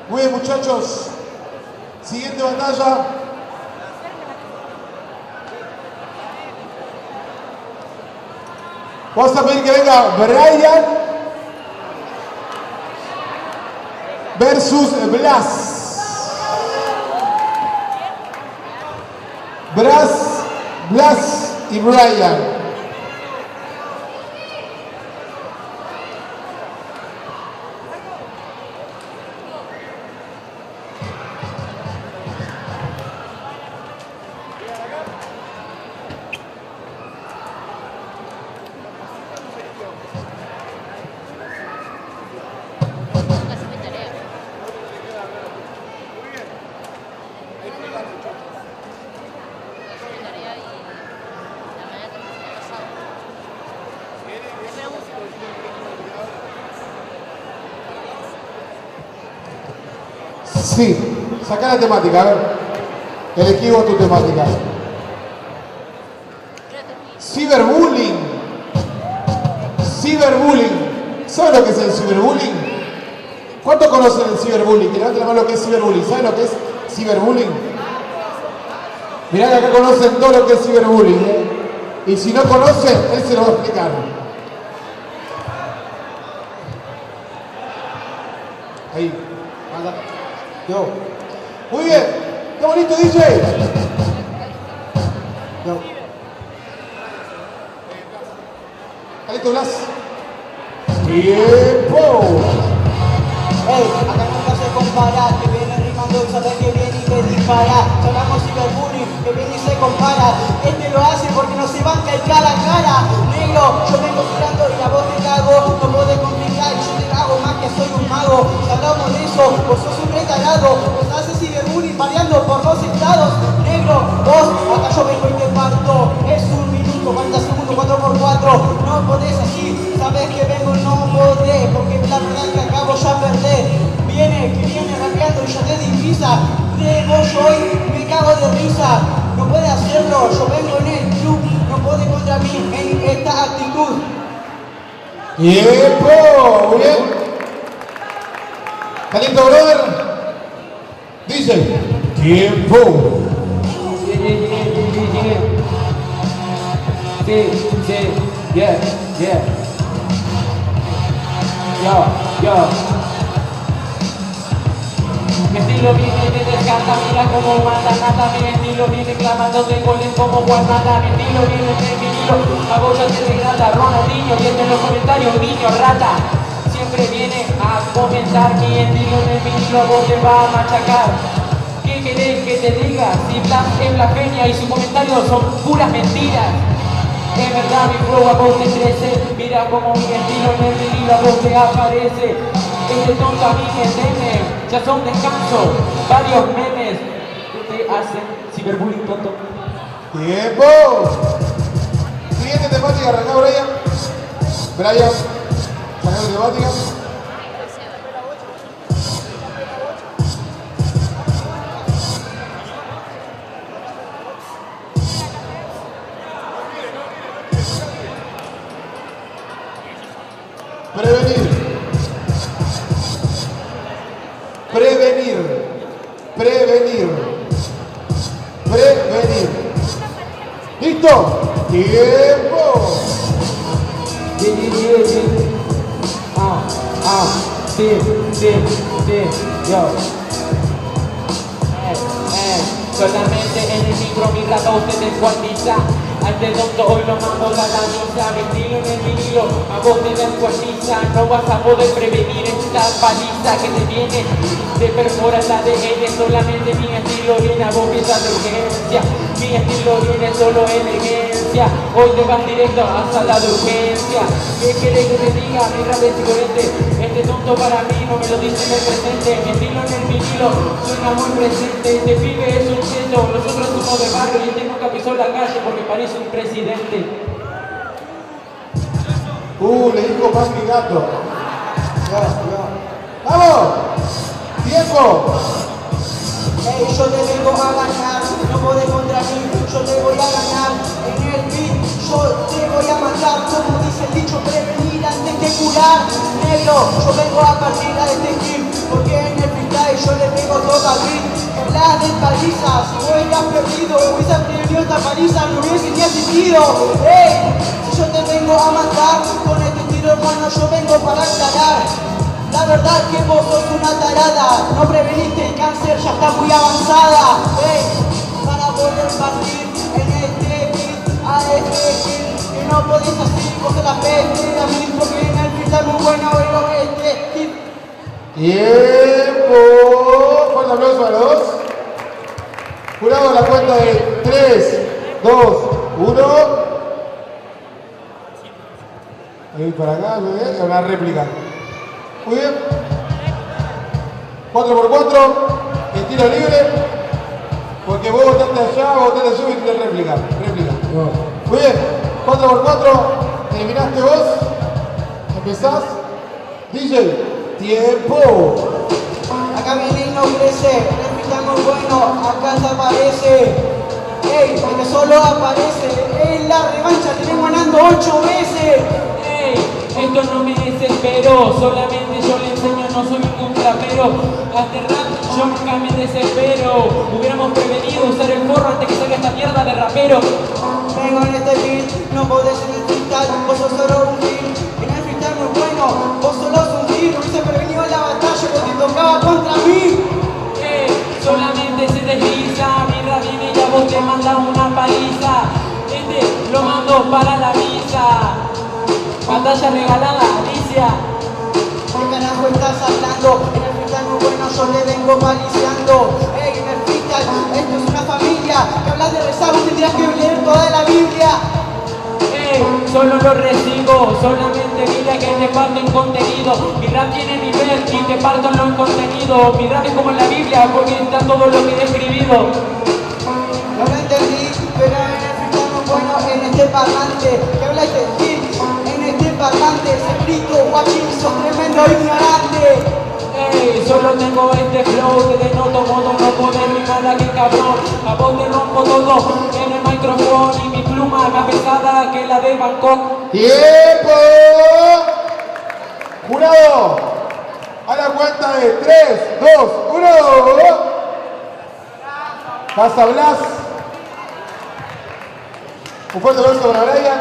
Muy bien, muchachos. Siguiente batalla. Vamos a pedir que venga Brian versus Blas. Blas y Brian. Sí, saca la temática, a ver. Elegí vos tu temática. Ciberbullying. Ciberbullying. ¿Saben lo que es el ciberbullying? ¿Cuántos conocen el ciberbullying? Que levanten la mano lo que es ciberbullying. ¿Saben lo que es ciberbullying? Mirá que acá conocen todo lo que es ciberbullying, ¿eh? Y si no conocen, él se lo va a explicar. Ahí. Anda. Yo. Muy bien. ¡Qué bonito, DJ! Yo. ¿Listo, Blas? ¡Tiempo! Ey, acá nunca se compara, que viene rimando y sabe que viene y que dispara. Hablamos ciberbullying, que viene y se compara. Este lo hace porque no se banca el cara a cara. Negro, yo vengo tirando y la voz te cago. No podés complicar, yo te hago más que soy un mago. Si hablamos de eso, vos sos un retardado. Vos haces ciberbullying variando por los estados. Negro, vos, acá yo vengo y te parto. Es un minuto, 40 segundos, 4x4. No podés así, sabes que vengo, no podés. Porque la verdad que acabo ya perdés. Viene rapeando y ya te divisa. Tengo yo y me cago de risa. No puede hacerlo, yo vengo en el club. No puede contra mí en esta actitud. ¡Tiempo! Muy bien. ¿Está listo, brother? Dice. ¡Tiempo! Yo. Mi estilo viene de descarta, mira como mata nata. Mi estilo viene clamando de goles como Guardada. Mi estilo viene de vinilo, a vos ya te degrada Ronaldinho, y en los comentarios niño rata. Siempre viene a comentar mi estilo de vinilo, a vos te va a machacar. ¿Qué querés que te diga? Si Blas es blasfemia y sus comentarios son puras mentiras. Es verdad, mi flow a vos te crece. Mira como mi estilo en el vinilo a vos te aparece. Este tonto a mí me teme. Ya son descanso, varios memes que te hacen ciberbullying tonto. ¡Tiempo! Siguiente temática, arrancá, Brian. Brian, saca la temática. Prevenir. ¿Listo? ¡Tiempo! Yo. Solamente en el micro mi rato usted descuartiza. Antes tonto hoy lo mando la dañosa. Mi estilo en el vinilo a vos te descuartiza. No vas a poder prevenir esta paliza que te viene de perforar la ADN. Solamente mi estilo viene a vos piensas de urgencia. Mi estilo viene solo emergencia. Hoy te vas directo a sala de urgencia. ¿Qué querés que te diga? Mi rap es coherente. Este tonto para mí no me lo dice en el presente. Mi estilo en el vinilo suena muy presente. Este pibe es un cheto, nosotros somos de barrio y este nunca pisó la calle porque parece un presidente. Le dijo más que gato. ¡Vamos! ¡Tiempo! Ey, yo te vengo a ganar, no podés contra mí, yo te voy a ganar. En el beat, yo te voy a matar, como dice el dicho, prevenir antes que curar. Negro, yo vengo a partir de este clip, porque en el freestyle yo le pego todo al beat. Hablas de paliza, si vos hubieras perdido, hubiese aprendido esta paliza, no hubiese ni asistido. Ey, si yo te vengo a matar, con este tiro hermano yo vengo para aclarar. La verdad que vos sos una tarada, no preveniste el cáncer, ya está muy avanzada. Ey, para poder partir en este beat, a este beat, que no podés así, vos te la peste a mí, porque en el beat está muy bueno, pero este hit. ¡Tiempo! Fuerte aplauso a los dos. Jurado a la cuenta de 3, 2, 1. Ahí para acá, una réplica. Muy bien. 4x4, el tiro libre. Porque vos votaste allá, votaste allá y tiro réplica. Muy bien. 4x4, eliminaste vos. Empezás. DJ. ¡Tiempo! Acá viene y no crece, el beat está muy bueno, acá desaparece. Ey, el que solo aparece, es la revancha, te vengo ganando 8 veces. Ey, esto no me desespero, solamente yo le enseño, no soy ningún rapero. Hace rap yo nunca me desespero. Hubiéramos prevenido usar el forro antes que salga esta mierda de rapero. Vengo en este beat, no podés en el freestyle, vos sos solo un hit. En el freestyle muy bueno, vos solo sos un hit, hubiese prevenido en la batalla que te tocaba contra mí. Solamente se desliza, mi rap viene y a vos te manda una paliza. Este lo mando para la misa. Batalla regalada, Alicia. ¿Qué carajo estás hablando? En el freestyle muy bueno yo le vengo paliciando. Ey, en el freestyle, esto es una familia. Que hablas de rezar, vos tendrías que leer toda la Biblia. Solo lo recibo, solamente mira que te parto en contenido. Mi rap tiene nivel y te parto en lo contenido. Mi rap es como la Biblia porque está todo lo que he escribido. No lo entendí, pero en el freestyle muy bueno en este parlante. Que habla este hit, en este parlante. Ese grito, guachín, sos tremendo ignorante. Solo tengo este flow, te denoto modo, no poder rimar a que cabrón. A vos te rompo todo en el micrófono y mi pluma más pesada que la de Bangkok. ¡Tiempo! Jurado, a la cuenta de 3, 2, 1. Pasa Blas. Un fuerte aplauso para Brian.